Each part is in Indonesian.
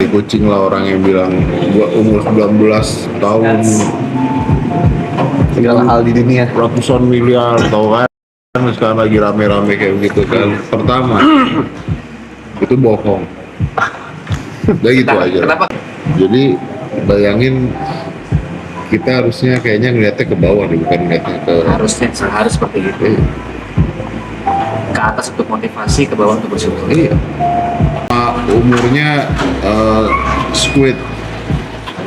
kucing lah orang yang bilang gua umur 19 tahun segala hal di dunia. ratusan miliar tau kan sekarang lagi rame-rame kayak begitu kan. Pertama itu bohong. Udah gitu aja. Kenapa? Jadi bayangin kita harusnya kayaknya ngeliatnya ke bawah nih, bukan ngeliatnya ke Harus seperti itu. iya. Ke atas untuk motivasi, ke bawah untuk bersyukur. Iya. Umurnya squid.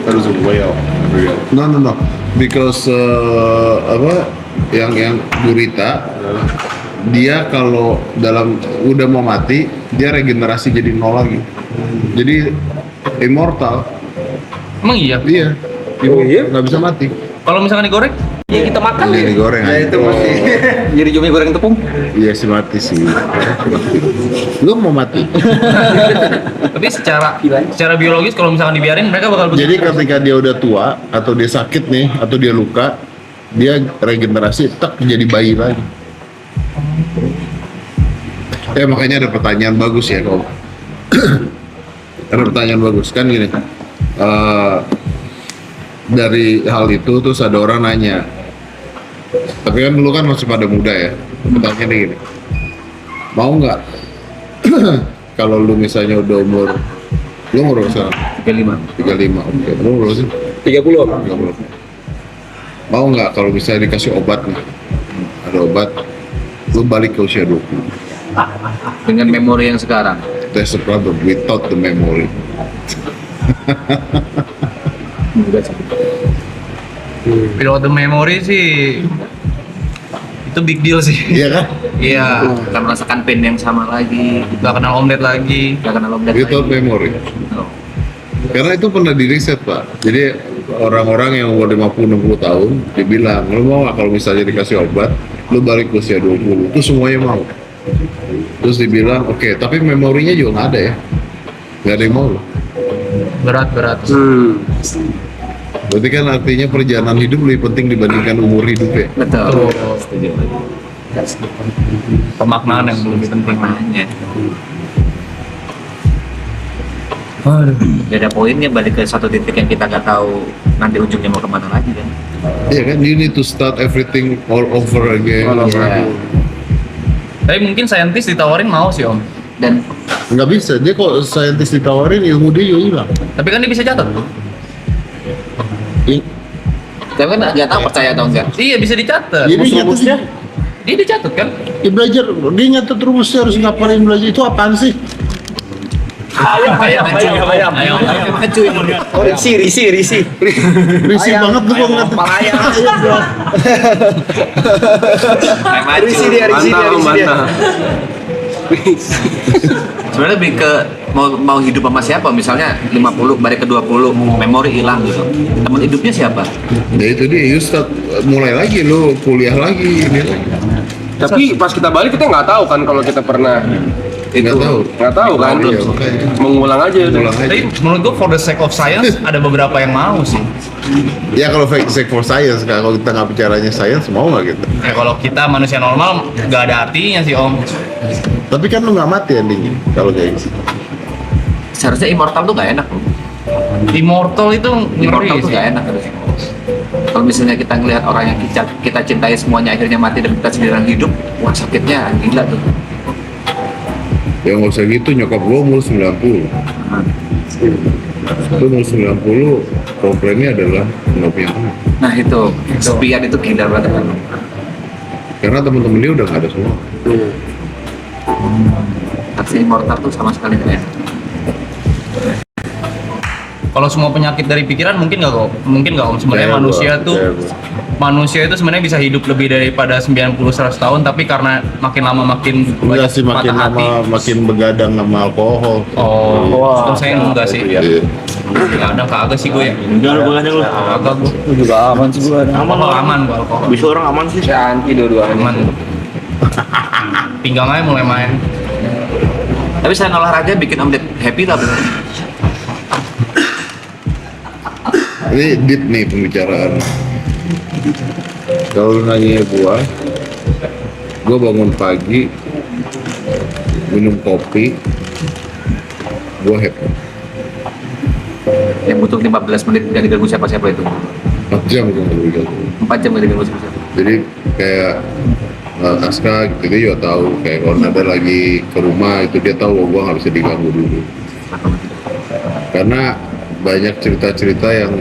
That is a whale. No. Because yang gurita dia kalau udah mau mati dia regenerasi jadi nol lagi. Jadi immortal. Emang iya? Iya. Nggak bisa mati. Kalau misalkan digoreng? Ya kita makan Ini digoreng aja. Itu masih jadi cumi goreng tepung. Iya sih mati sih. Lu mau mati? Tapi secara biologis kalau misalkan dibiarin mereka bakal Jadi ketika dia udah tua atau dia sakit nih atau dia luka, dia regenerasi tak jadi bayi lagi. Ya makanya ada pertanyaan bagus ya kalau ada pertanyaan bagus kan gini. Dari hal itu terus ada orang nanya. Tapi kan dulu kan masih pada muda ya. Pertanyaannya gini. Mau nggak kalau lu misalnya udah lu umur berapa sekarang? 35. Oke. Lu umur berapa sih? 30. Mau nggak kalau misalnya dikasih obat nih? Ada obat, lu balik ke usia 20. Dengan memori yang sekarang. That's the problem, without the memory. Without the memory sih itu big deal sih. Iya kan? Iya. Kita merasakan pain yang sama lagi. Gak kenal omelet lagi. Gak kenal obat Without lagi. memory. Oh. Karena itu pernah di riset Pak. Jadi orang-orang yang umur 50-60 tahun dibilang, lu mau nggak kalau misalnya dikasih obat, lu balik ke usia 20, itu semuanya mau. Terus dibilang, oke, tapi memorinya juga nggak ada ya, nggak ada yang mau loh. Berat. Berarti kan artinya perjalanan hidup lebih penting dibandingkan umur hidup ya. Betul. Setuju. Pemaknaan yang lebih penting. Makanya. Aduh. Gak ada poinnya balik ke satu titik yang kita nggak tahu nanti ujungnya mau kemana lagi kan. Iya kan, you need to start everything all over again. Iya. Tapi mungkin saintis ditawarin mau sih om. Dan Nggak bisa, dia kok saintis ditawarin ilmu dia juga hilang. Tapi kan dia bisa catat. kita kan nggak tahu percaya atau enggak. Iya bisa dicatat. Jadi rumusnya Dia dicatat kan? dia belajar, dia nyatet rumusnya harus ngapain belajar itu apaan sih? Ayam. Cuy. Oh, risi. Risih banget tuh kok ngeliat Kepala ayam. Risi dia. Sebenarnya lebih ke mau hidup sama siapa, misalnya 50 balik ke 20 memori hilang gitu, teman hidupnya siapa? Ya itu dia, you start mulai lagi, lu kuliah lagi, ini lagi. Tapi pas kita balik kita nggak tahu kan kalau kita pernah Nggak tahu kan Iya, makanya. mengulang aja Ulang aja. Tapi menurut gua for the sake of science ada beberapa yang mau sih. Ya kalau sake for science, kalau kita nggak bicaranya science, mau nggak gitu? Ya kalau kita manusia normal nggak ada artinya sih om. Tapi kan lu nggak mati endingnya, kalau kayak gitu. Seharusnya immortal tuh nggak enak loh. Immortal itu Immortal ngeri tuh sih. nggak enak harusnya. Kalau misalnya kita ngelihat orang yang kita cintai semuanya akhirnya mati dan kita sendirian hidup, wah sakitnya gila tuh. Ya nggak usah gitu, nyokap gua umur 90. Itu umur 90, komplainnya adalah nggak punya anak. Nah itu sepian itu gila banget kan. Karena temen-temen dia udah nggak ada semua. Tapi immortal tuh sama sekali nggak enak. Kalau semua penyakit dari pikiran mungkin nggak kok? Mungkin nggak om. Sebenarnya Kayak manusia itu sebenarnya bisa hidup lebih daripada 90-100 tahun, tapi karena makin lama makin Enggak sih, makin patah hati. lama makin begadang sama alkohol. Oh, Wah. itu saya enggak sih. Iya. Kadang kagak sih gue ya. Enggak lu begadang lu. Kagak gue. Lu juga aman sih gua. Aman gue alkohol. Bisa orang aman sih. saya anti dua-duanya. Aman. Pinggang aja mulai main. Tapi selain olahraga bikin Om Ded happy lah bener. Ini deep nih pembicaraan. Kalau lu nanya gua bangun pagi, minum kopi, gua happy. Yang butuh 15 menit gak diganggu siapa-siapa itu. 4 jam gue nggak diganggu. 4 jam gak diganggu siapa-siapa. Jadi kayak Aska gitu dia juga tahu kayak kalau Nada lagi ke rumah itu dia tahu gue nggak bisa diganggu dulu. Karena banyak cerita-cerita yang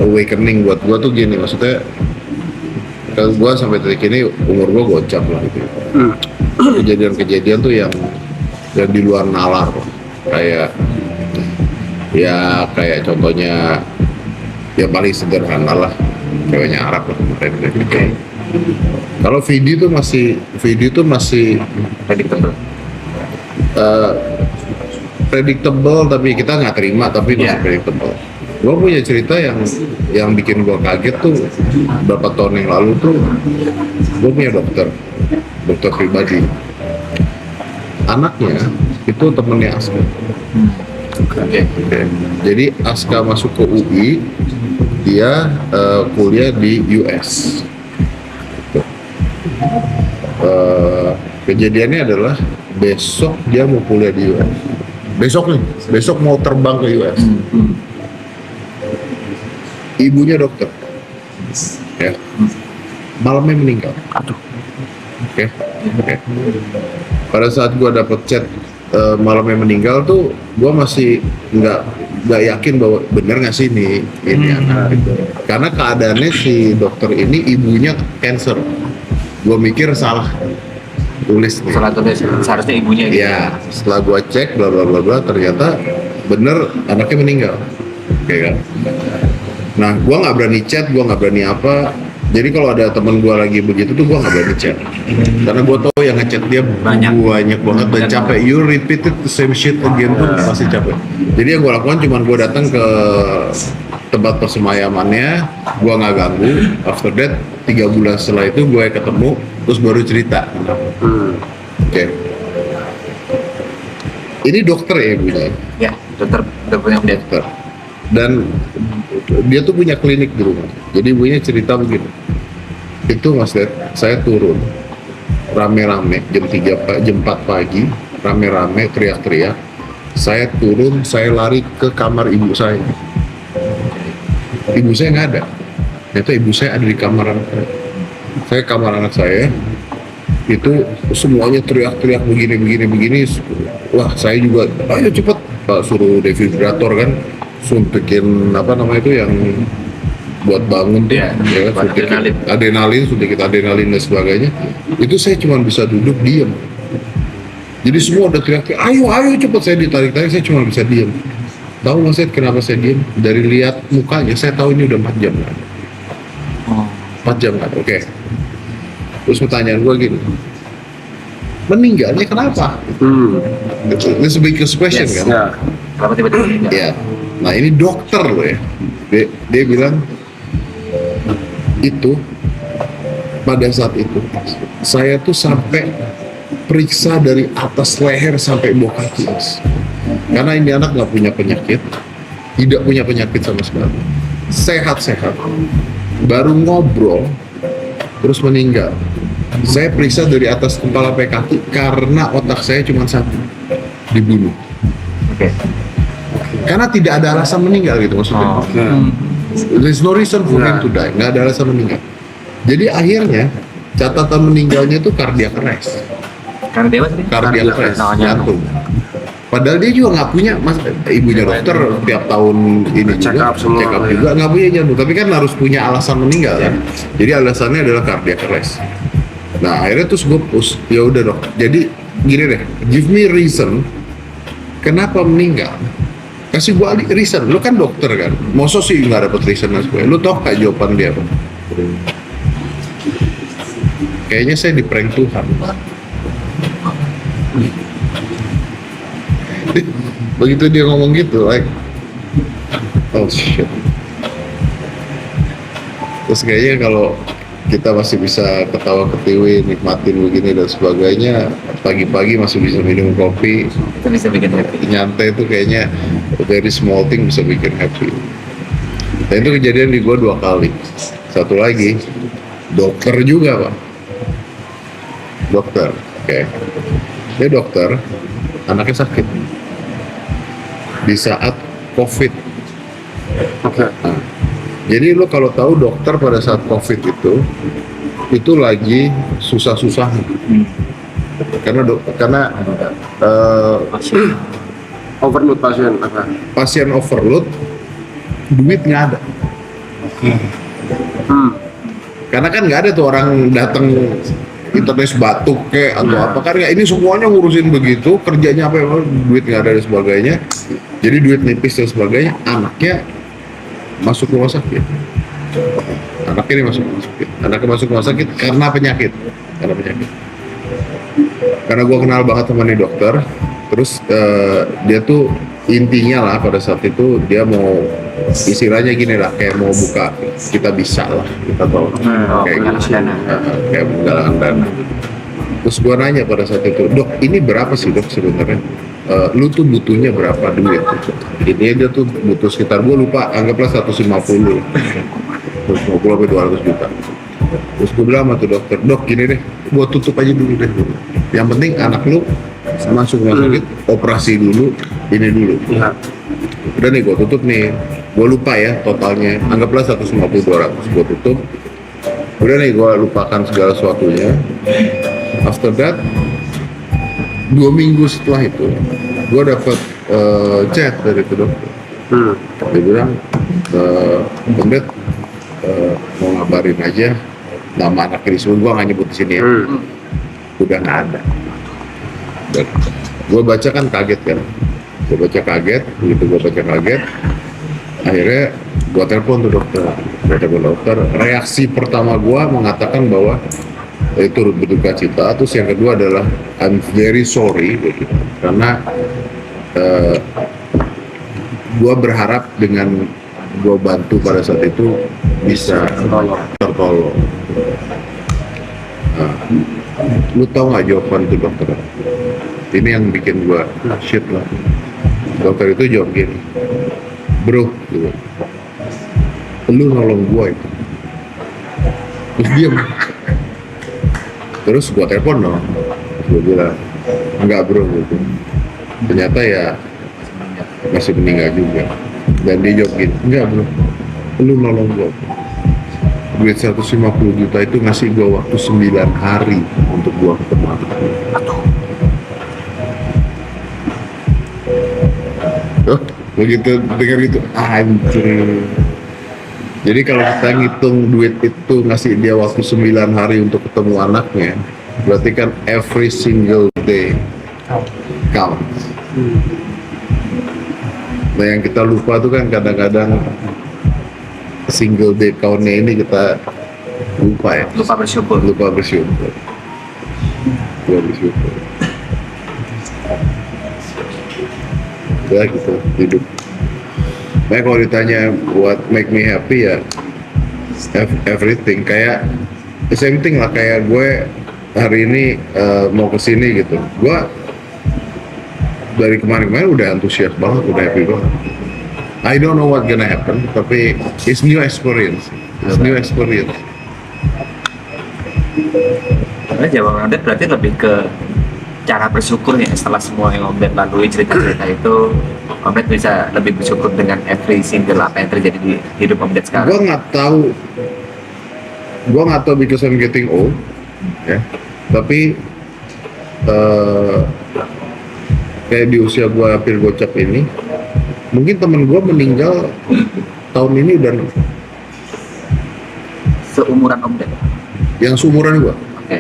awakening buat gue tuh gini, maksudnya kalau gue sampai detik ini umur gue gocap lah gitu. Kejadian-kejadian tuh yang di luar nalar, kayak kayak contohnya yang paling sederhana lah, ceweknya Arab lah kemarin. Kalau video tuh masih Predictable. predictable, tapi kita nggak terima, tapi masih Iya. predictable. Gue punya cerita yang bikin gue kaget tuh beberapa tahun yang lalu tuh, gue punya dokter pribadi, anaknya itu temennya Aska. Oke. Oke. Jadi Aska masuk ke UI, dia kuliah di US. Kejadiannya adalah besok dia mau kuliah di US. Besok mau terbang ke US. Ibunya dokter, ya, malamnya meninggal. Oke. Pada saat gua dapet chat malamnya meninggal tuh, gua masih nggak yakin bahwa bener nggak sih ini anak gitu. Karena keadaannya si dokter ini ibunya cancer. Gua mikir salah tulis nih. Salah tulis, seharusnya ibunya gitu. Iya, setelah gua cek bla bla bla bla, ternyata bener anaknya meninggal. Oke kan. Nah, gua nggak berani chat, gua nggak berani apa. Jadi kalau ada teman gua lagi begitu tuh gua nggak berani chat. Karena gua tahu yang ngechat dia Banyak. banyak banget dan capek. You repeated the same shit again tuh pasti capek. Jadi yang gua lakukan cuman gua datang ke tempat persemayamannya, gua nggak ganggu. After that, 3 bulan setelah itu gua ketemu, terus baru cerita. Oke. Ini dokter ya ibunya, Ya, dokter punya update. dokter. Dan dia tuh punya klinik di rumah. Jadi ibunya cerita begini. Itu Mas Ded, saya turun rame-rame jam 4 pagi, rame-rame teriak-teriak. Saya turun, saya lari ke kamar ibu saya. Ibu saya nggak ada. Ternyata ibu saya ada di kamar anak saya. Saya kamar anak saya, itu semuanya teriak-teriak begini. Wah, saya juga, ayo cepet, Pak, suruh defibrillator kan, suntikin apa namanya itu yang buat bangun tuh, Iya, ya kan, buat suntik adrenalin dan sebagainya. Itu saya cuma bisa duduk diam. Jadi semua udah teriak-teriak, ayo cepet, saya ditarik-tarik, saya cuma bisa diam. Tahu Mas Ed kenapa saya diam? Dari lihat mukanya, saya tahu ini udah 4 jam kan. 4 jam kan, oke. Terus pertanyaan gue gini, meninggalnya kenapa? This is a big question Yes. kan? Ya. Kenapa tiba-tiba meninggal? Ya, nah ini dokter loh ya. Dia bilang itu pada saat itu saya tuh sampai periksa dari atas leher sampai bawah kaki, Mas. Karena ini anak nggak punya penyakit, tidak punya penyakit sama sekali, sehat-sehat, baru ngobrol terus meninggal. Saya periksa dari atas kepala sampai kaki karena otak saya cuma satu, dibunuh. Oke. Karena tidak ada alasan meninggal gitu maksudnya. There's no reason for him to die, nggak ada alasan meninggal. Jadi akhirnya catatan meninggalnya itu cardiac arrest. Karena dia tadi? Cardiac arrest, Namanya. jantung. Padahal dia juga nggak punya, ibunya dokter tiap tahun ini Check juga, up semua, check up ya. juga nggak punya jantung. Tapi kan harus punya alasan meninggal kan. Jadi alasannya adalah cardiac arrest. Nah akhirnya terus gue push, ya udah dok. Jadi gini deh, give me reason kenapa meninggal. Kasih gua reason, lu kan dokter kan, masa sih nggak dapet reason dan sebagainya. Lu tau gak jawaban dia apa? Kayaknya saya di prank Tuhan. Begitu dia ngomong gitu, like, oh shit. Terus kayaknya kalau kita masih bisa ketawa-ketiwi, nikmatin begini dan sebagainya, pagi-pagi masih bisa minum kopi, Itu bisa bikin happy. nyantai itu kayaknya very small thing bisa bikin happy. Dan itu kejadian di gua 2 kali. Satu lagi, dokter juga Pak. Dokter, oke. Dia dokter, anaknya sakit. Di saat COVID Oke. Jadi lo kalau tahu dokter pada saat COVID itu lagi susah-susah. Karena Overload pasien apa? pasien overload, duit nggak ada. Karena kan nggak ada tuh orang datang kita tes batuk kayak atau apa kan ya, ini semuanya ngurusin begitu, kerjanya apa duit nggak ada dan sebagainya. Jadi duit nipis dan sebagainya, anaknya masuk rumah sakit. Anaknya masuk rumah sakit karena penyakit. Karena gue kenal banget sama nih dokter, terus dia tuh intinya lah pada saat itu dia mau istilahnya gini lah, kayak mau buka kita bisa lah, kita tahu kayak gitu, kayak menggalang dana. Terus gue nanya pada saat itu, dok ini berapa sih dok sebenarnya? Lu tuh butuhnya berapa duit? Ini dia tuh butuh sekitar, gue lupa, anggaplah 150 sampai 200 juta. Terus gue bilang sama tuh dokter, dok gini deh, gue tutup aja dulu deh. Yang penting anak lu masuk rumah sakit, operasi dulu, ini dulu. Udah nih gue tutup nih, gue lupa ya totalnya, anggaplah 150-200, gue tutup. Udah nih gue lupakan segala sesuatunya. After that, 2 minggu setelah itu, gue dapet chat dari itu dokter. Dia bilang, Bang Ded, mau ngabarin aja nama anak Krisma, gue nggak nyebut di sini ya, udah nggak ada. Dan gue baca kan kaget kan, begitu gue baca kaget, akhirnya gue telepon tuh dokter. Reaksi pertama gue mengatakan bahwa turut berduka cita, terus yang kedua adalah I'm very sorry gitu. Karena gue berharap dengan gue bantu pada saat itu bisa tertolong. Nah, lu tau nggak jawaban itu dokter? Ini yang bikin gue shit lah. Dokter itu jawab gini, bro, gitu. Lu nolong gue itu. Terus diam. Terus gue telepon dong, gue bilang enggak bro gitu. Ternyata ya masih meninggal juga. Dan dia jawab gini, enggak bro, lu nolong gue. Duit 150 juta itu ngasih gue waktu 9 hari untuk gue ketemu anak. Oh, begitu dengar gitu, anjir. Jadi kalau kita ngitung duit itu ngasih dia waktu 9 hari untuk ketemu anaknya, berarti kan every single day counts. Nah yang kita lupa tuh kan kadang-kadang single day count-nya ini kita lupa ya. Lupa bersyukur. Ya gitu, hidup. Nah kalau ditanya what make me happy ya everything, kayak the same thing lah, kayak gue hari ini mau kesini gitu, gue dari kemarin-kemarin udah antusias banget, udah happy banget. I don't know what gonna happen, tapi it's new experience. Karena jawaban Om Ded berarti lebih ke cara bersyukur ya, setelah semua yang Om Ded lalui, cerita-cerita itu Om Ded bisa lebih bersyukur dengan every single apa yang terjadi di hidup Om Ded sekarang. Gue nggak tahu because I'm getting old, ya. Tapi kayak di usia gue hampir gocap ini, mungkin temen gue meninggal tahun ini dan Seumuran Om Ded. yang seumuran gue. Oke.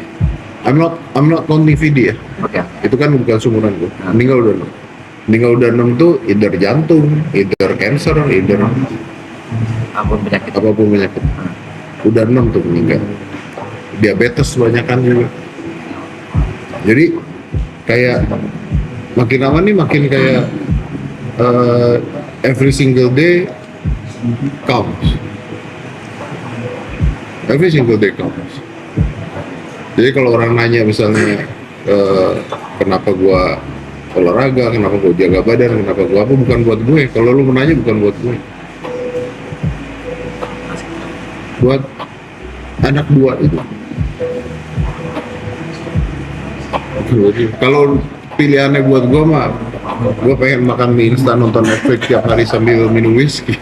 I'm not counting VD ya. Oke. Itu kan bukan seumuran gue. Meninggal udah 6 tuh either jantung, either cancer, either Apapun penyakit. Udah 6 tuh meninggal. Diabetes banyak kan juga. Jadi kayak makin lama nih makin kayak every single day counts. Every single day counts. Jadi kalau orang nanya misalnya kenapa gua olahraga, kenapa gua jaga badan, kenapa gua apa, bukan buat gue. Kalau lu menanya bukan buat gue. Buat anak 2 itu. Kalau pilihannya buat gue mah, gue pengen makan mie instan, nonton Netflix tiap hari sambil minum whisky.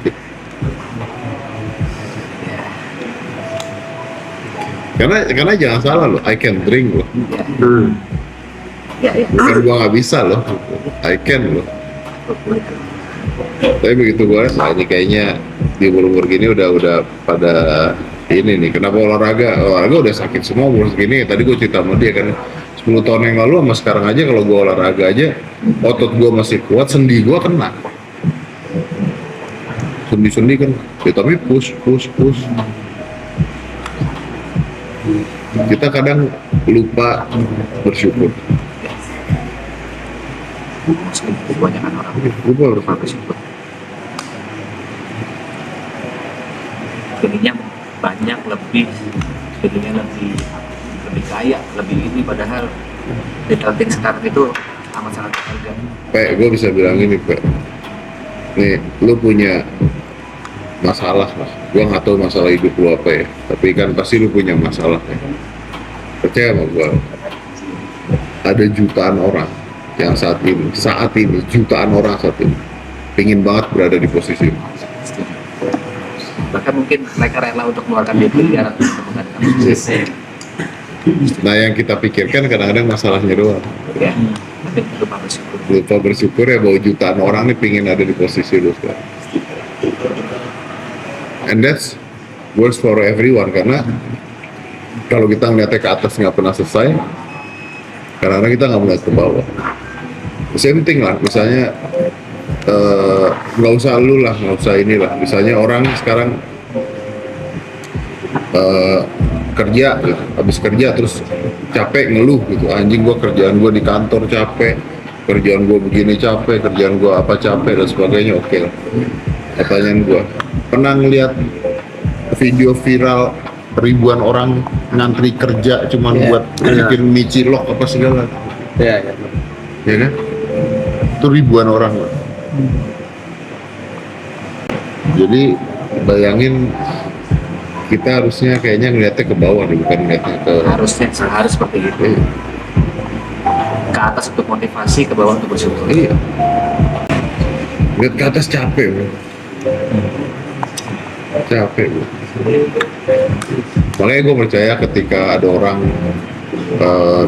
Karena jangan salah loh, I can drink loh. Ya. Bukan gua nggak bisa loh, I can loh. Tapi begitu gua lihat, nah ini kayaknya di umur gini udah pada ini nih. Kenapa olahraga udah sakit semua umur segini. Tadi gua cerita sama dia kan 10 tahun yang lalu sama sekarang aja kalau gua olahraga aja otot gua masih kuat, sendi gua kena. Sendi kan, ya, tapi push. Kita kadang lupa bersyukur. Kebanyakan orang Lupa bersyukur. bersyukur. Jadinya banyak lebih kaya, lebih ini padahal detail sekarang itu amat sangat berharga. Gue bisa bilang ini, nih, lu punya masalah lah. Gue nggak tahu masalah hidup lu apa ya, tapi kan pasti lu punya masalah ya. Percaya sama gue, ada jutaan orang yang saat ini jutaan orang saat ini pengen banget berada di posisi lu. Bahkan mungkin mereka rela untuk mengeluarkan duit miliar untuk mengadakan bisnis. Nah yang kita pikirkan kadang-kadang masalahnya doang. Ya, tapi lupa bersyukur. Lupa bersyukur ya bahwa jutaan orang nih pengen ada di posisi lu sekarang. And that's works for everyone, karena kalau kita ngeliatnya ke atas nggak pernah selesai, kadang-kadang kita nggak melihat ke bawah. Same thing lah, misalnya nggak usah lu lah, nggak usah inilah. Misalnya orang sekarang kerja gitu, habis kerja terus capek ngeluh gitu, anjing gua kerjaan gua di kantor capek, kerjaan gua begini capek, kerjaan gua apa capek dan sebagainya. Oke lah. Pertanyaan gua, pernah ngeliat video viral ribuan orang ngantri kerja cuman buat bikin mie cilok apa segala? Iya. Ya kan? Itu ribuan orang. Jadi bayangin, kita harusnya kayaknya ngeliatnya ke bawah deh, bukan ngeliatnya ke Harus seperti itu. Iya. Ke atas untuk motivasi, ke bawah untuk bersyukur. Iya. Lihat ke atas capek, bro. Capek, bro. Makanya gue percaya ketika ada orang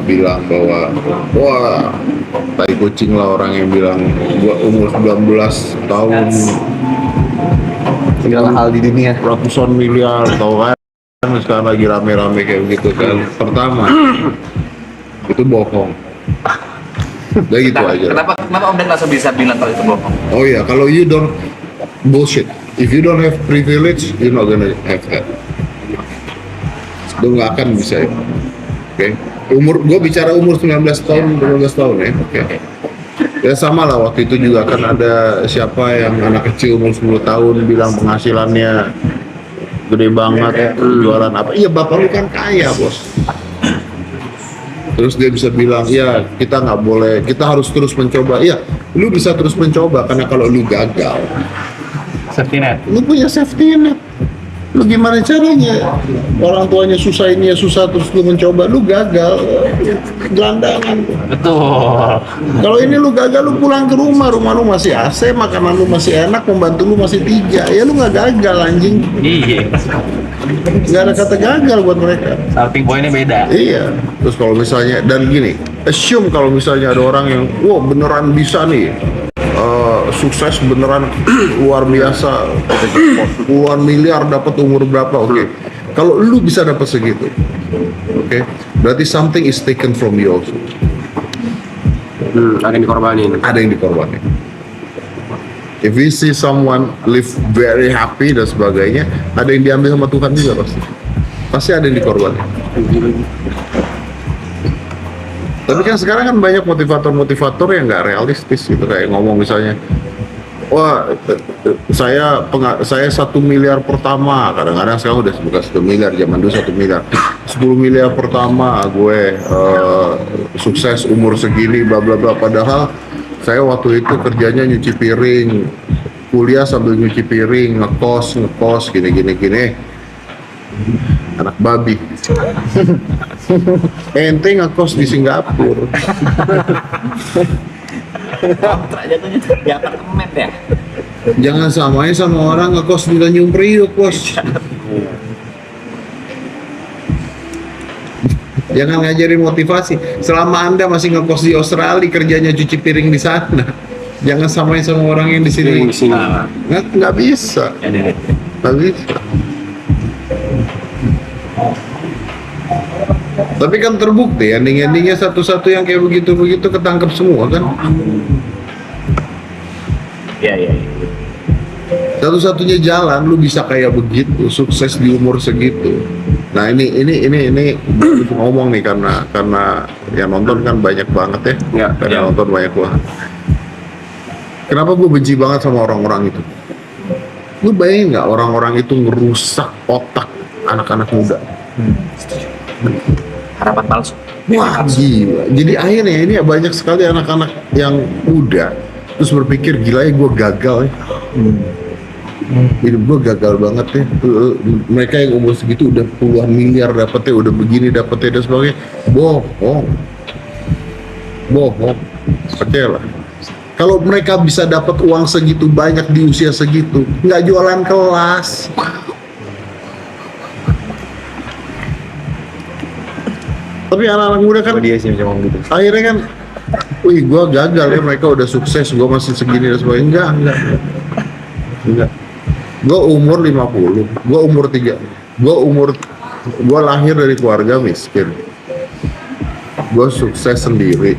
bilang bahwa wah tai kucing lah orang yang bilang gua umur 19 tahun Segala hal di dunia. ratusan miliar, tau kan sekarang lagi rame-rame kayak begitu kan. Pertama itu bohong. Udah gitu Nah, aja. kenapa Om Dan langsung bisa bilang kalau itu bohong? Oh iya, kalau you don't bullshit. If you don't have privilege, you're not gonna have that. Lu nggak akan bisa ya. Oke. Gue bicara umur 19 tahun ya. Oke. Ya sama lah, waktu itu juga kan ada siapa yang anak kecil umur 10 tahun bilang penghasilannya gede banget, jualan apa. Iya, bapak lu kan kaya, bos. Terus dia bisa bilang, ya kita nggak boleh, kita harus terus mencoba. Iya, lu bisa terus mencoba, karena kalau lu gagal, Safety net. lu punya safety net. Lu gimana caranya? Orang tuanya susah, ini ya susah, terus lu mencoba, lu gagal, gelandangan. Betul. Kalau ini lu gagal, lu pulang ke rumah lu masih AC, makanan lu masih enak, pembantu lu masih 3, ya lu nggak gagal anjing. Iya. Nggak ada kata gagal buat mereka. Starting pointnya beda. Iya. Terus kalau misalnya, dan gini, assume kalau misalnya ada orang yang, wah beneran bisa nih, sukses beneran luar biasa, puluhan miliar dapat umur berapa, oke. Kalau lu bisa dapat segitu, oke, berarti something is taken from you also. Ada yang dikorbanin. Ada yang dikorbanin. If we see someone live very happy dan sebagainya, ada yang diambil sama Tuhan juga pasti. Pasti ada yang dikorbanin. Tapi kan sekarang kan banyak motivator-motivator yang nggak realistis gitu, kayak ngomong misalnya, wah saya 1 miliar pertama, kadang-kadang sekarang udah bukan 1 miliar, zaman dulu 1 miliar, 10 miliar pertama gue sukses umur segini bla bla bla, padahal saya waktu itu kerjanya nyuci piring, kuliah sambil nyuci piring, ngekos gini anak babi. Ente ngekos di Singapura. Kontrak jatuhnya di apartemen ya. Jangan samain sama orang ngekos di Tanjung Priok, bos. Jangan ngajarin motivasi. Selama Anda masih ngekos di Australia, kerjanya cuci piring di sana. Jangan samain sama orang yang di sini. Nggak bisa. Nggak bisa. Tapi kan terbukti ending-endingnya satu-satu yang kayak begitu-begitu ketangkep semua kan. Iya. Satu-satunya jalan lu bisa kayak begitu, sukses di umur segitu. Nah ini ngomong nih karena yang nonton kan banyak banget ya. Yang nonton banyak banget. Kenapa gue benci banget sama orang-orang itu? Lu bayangin nggak orang-orang itu ngerusak otak anak-anak muda? Harapan palsu. Wah gila. Jadi akhirnya ini banyak sekali anak-anak yang muda terus berpikir gila ya gue gagal ya. Hidup gue gagal banget ya. Mereka yang umur segitu udah puluhan miliar dapetnya, udah begini dapetnya dan sebagainya. Bohong. Percayalah. Kalau mereka bisa dapat uang segitu banyak di usia segitu, nggak jualan kelas. Tapi anak-anak muda kan Dia sih macam gitu. akhirnya kan, wih gue gagal ya, mereka udah sukses, gue masih segini dan sebagainya. Enggak. Gue umur 50, gue lahir dari keluarga miskin. Gue sukses sendiri.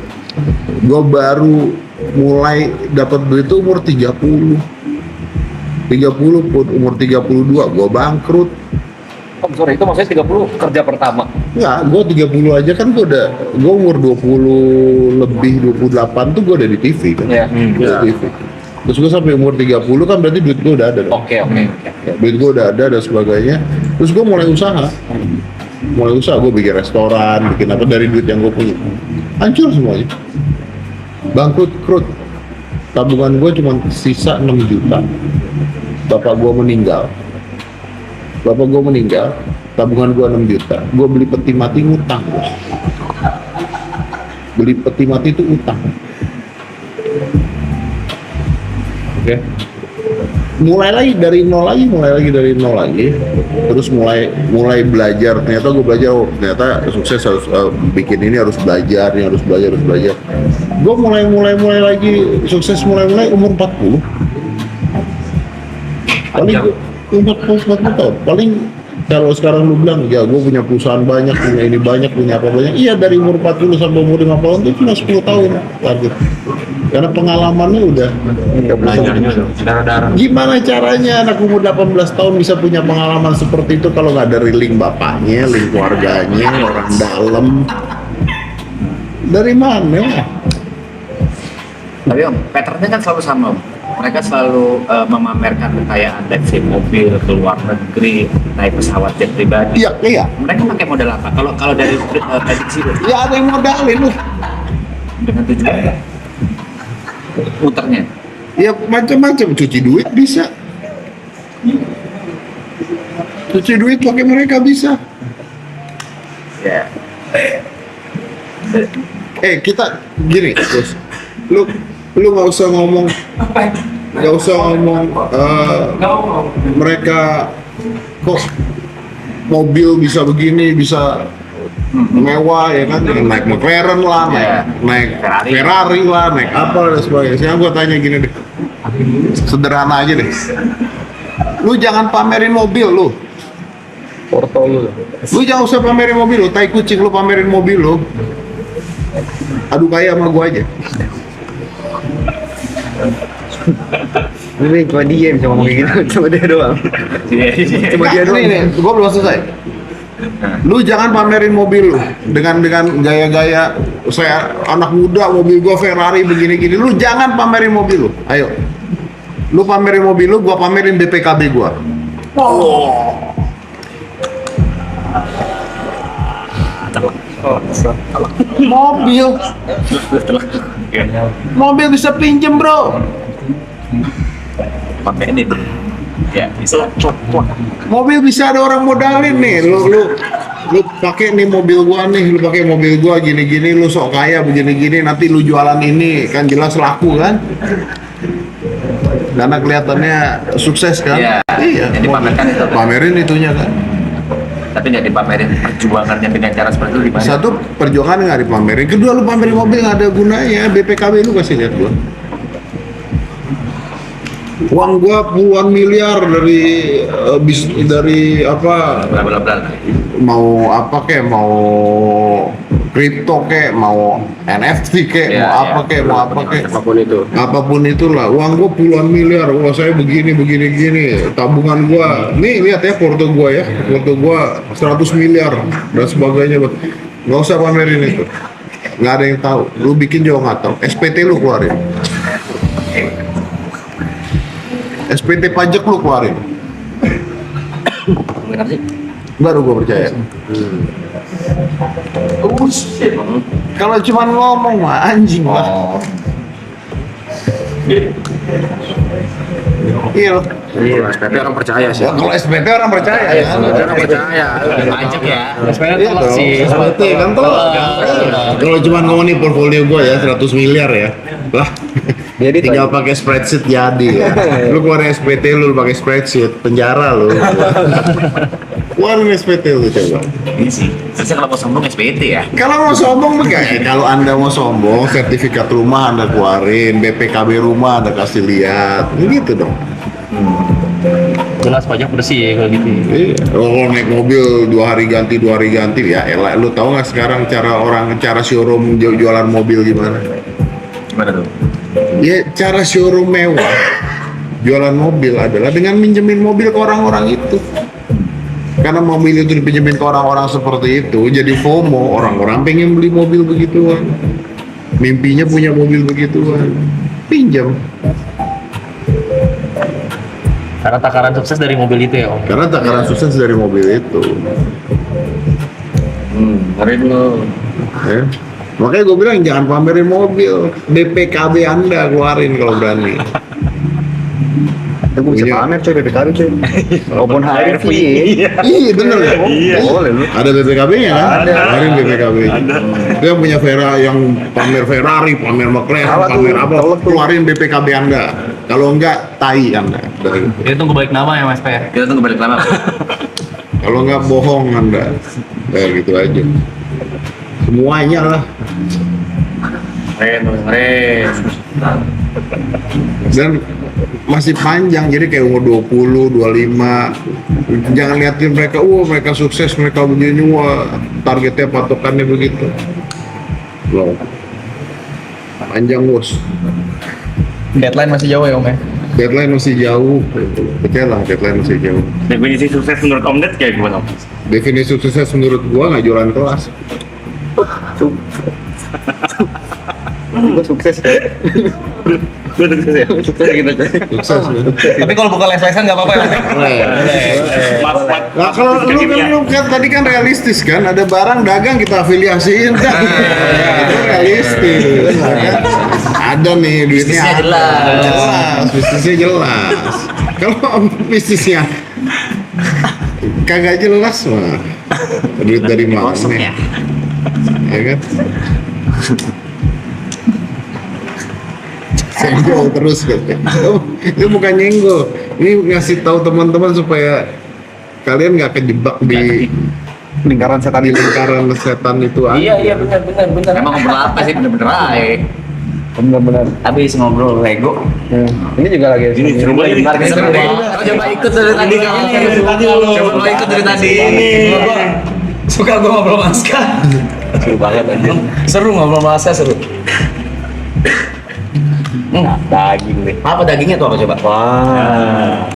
Gue baru mulai dapat duit itu umur 30 pun umur 32 gue bangkrut. Oh, sorry, itu maksudnya 30 kerja pertama. Enggak, gue 30 aja kan gue umur 20 lebih 28 tuh gue udah di TV kan. Iya. Di TV. Terus gue sampai umur 30 kan berarti duit gue udah ada dong. Oke. Ya, duit gue udah ada dan sebagainya. Terus gue mulai usaha. Gue bikin restoran, bikin apa dari duit yang gue punya. Hancur semuanya. Bangkrut. Tabungan gue cuma sisa 6 juta. Bapak gue meninggal, tabungan gue 6 juta. Gue beli peti mati ngutang, bos. Beli peti mati itu utang. Oke. Mulai lagi dari nol lagi. Terus mulai belajar. Ternyata gue belajar, ternyata sukses harus bikin ini harus belajar. Gue mulai lagi sukses mulai umur 40. Paling umur 40 tahun. Paling kalau sekarang lu bilang, ya gue punya perusahaan banyak, punya ini banyak, punya apa banyak. Iya, dari umur 40 sampai umur 50 tahun itu cuma 10 tahun target. Karena pengalamannya udah Belajarnya darah-darah. gimana caranya anak umur 18 tahun bisa punya pengalaman seperti itu kalau nggak dari link bapaknya, link keluarganya, orang dalam. Dari mana? Tapi Om, patternnya kan selalu sama Om. Mereka selalu memamerkan kekayaan, let's say mobil ke luar negeri, naik pesawat jet pribadi. Iya. Mereka pakai modal apa? Kalau dari prediksi lu, Ya ada yang modalin lu. dengan tujuan muternya. Ya macam-macam, cuci duit bisa. Cuci duit pakai mereka bisa. Ya. Kita gini, terus lu nggak usah ngomong mereka kok mobil bisa begini, bisa mewah ya kan, naik McLaren lah, naik Ferrari lah, naik apa dan sebagainya. Sekarang gua tanya gini deh, sederhana aja deh, lu jangan pamerin mobil lu. Porto Lu jangan usah pamerin mobil lu, tai kucing lu pamerin mobil lu. Adu kaya sama gua aja. Ini cuma dia yang bisa ngomong kayak gitu, cuma dia doang. Cuma dia doang. Nih, gua belum selesai. Lu jangan pamerin mobil lu dengan gaya-gaya saya anak muda, mobil gua Ferrari begini-gini. Lu jangan pamerin mobil lu. Ayo. Lu pamerin mobil lu, gua pamerin BPKB gua. Mobil bisa pinjem, bro. Pakai ini. Ya, bisa. Mobil bisa ada orang modalin nih. Lu pakai nih mobil gua nih, lu pakai mobil gua gini-gini, lu sok kaya begini-gini, nanti lu jualan ini kan jelas laku kan? Karena kelihatannya sukses kan? Iya. Iya. Jadi pamerkan itu. Pamerin itunya kan. tapi nggak dipamerin perjuangannya dengan cara seperti itu gimana? Satu, perjuangan nggak dipamerin. Kedua, lu pamerin mobil nggak ada gunanya. BPKB lu kasih lihat gua. Uang gua puluhan miliar dari apa? Bla bla bla. Mau apa kek, mau kripto kek, mau NFT kek, Iya, mau apa iya. kek, mau apa kek. Apapun itu. Itulah, uang gua puluhan miliar, wah saya begini, tabungan gua, nih lihat ya foto gua 100 miliar dan sebagainya, nggak usah pamerin itu, nggak ada yang tahu, lu bikin juga nggak tahu, SPT lu keluarin, SPT pajak lu keluarin, baru gua percaya. Shit. Kalau cuma ngomong mah anjing lah. Iya loh. Iya, SPP orang percaya sih. Ya, kalau SPT orang percaya ya. Orang percaya. Pajak ya. Sebenarnya Iya telak dong. sih. SPT kan tuh. Kalau cuma ngomong nih portfolio gue ya 100 miliar ya. Lah. Jadi Tinggal pakai spreadsheet jadi ya. Lu keluarin SPT lu pakai spreadsheet, penjara lu. Keluarin SPT lu coba. Ini sih. Saya kalau mau sombong SPT ya. Kalau mau sombong enggak ya? Kalau Anda mau sombong, sertifikat rumah Anda keluarin, BPKB rumah Anda kasih lihat. Gitu dong. Jelas pajak bersih ya kalau gitu. Iya. Kalau naik mobil 2 hari ganti ya elah. Lu tahu nggak sekarang cara showroom jualan mobil gimana? Gimana tuh? Ya cara showroom mewah jualan mobil adalah dengan minjemin mobil ke orang-orang itu. Karena mobil itu dipinjemin ke orang-orang seperti itu, jadi FOMO, orang-orang pengen beli mobil begituan. Mimpinya punya mobil begituan. Pinjam. Karena takaran sukses dari mobil itu ya Om. Karena takaran sukses dari mobil itu. Kemarin lo. Ya. Makanya gue bilang jangan pamerin mobil, BPKB Anda keluarin kalau berani. Itu bisa Punya. pamer coy, BPKB coy. Walaupun hari sih. Iya bener ya. Boleh lu. Ada BPKB-nya kan? Ada. Keluarin BPKB. Dia punya yang pamer Ferrari, pamer McLaren, Salah tuh, pamer apa? salah tuh. Keluarin BPKB Anda. Kalau enggak, tai Anda. Udah gitu. Jadi tunggu balik nama ya Mas P ya. Kita tunggu balik lama. Kalau enggak bohong Anda. Gitu aja. Semuanya lah. Keren. Dan masih panjang, jadi kayak umur 20, 25. Jangan liatin mereka, mereka sukses, mereka begini, targetnya patokannya begitu. Loh. Panjang bos. Deadline masih jauh ya Om ya. Deadline masih jauh. Percayalah, deadline masih jauh. Definisi sukses menurut Om Ded kayak gimana? Definisi sukses menurut gua nggak jualan kelas. Gue sukses. Gue sukses ya. Sukses gitu coy. Sukses. Tapi kalau buka les-lesan nggak apa-apa ya Om. Nah kalau lu kan tadi kan realistis kan, ada barang dagang kita afiliasiin kan. Itu realistis. Kan? Ada nih duitnya. Bisnisnya ada. jelas. Bisnisnya jelas. Kalau bisnisnya kagak jelas mah, duit dari mana? ya. Ya kan? Senggol terus itu bukan nyenggol, ini ngasih tahu teman-teman supaya kalian nggak kejebak di Lingkaran setan di itu. lingkaran setan itu aja. Iya benar. Emang ngobrol apa sih bener-bener aja. Benar-benar. Habis ngobrol Lego. Ini juga lagi. Ini seru banget. Seru banget. Coba ikut dari tadi kawan. Coba ikut dari tadi. Suka gue ngobrol sama Aska. Seru banget aja. Seru ngobrol sama Aska, seru. Daging deh. Apa dagingnya tuh apa coba? Wah.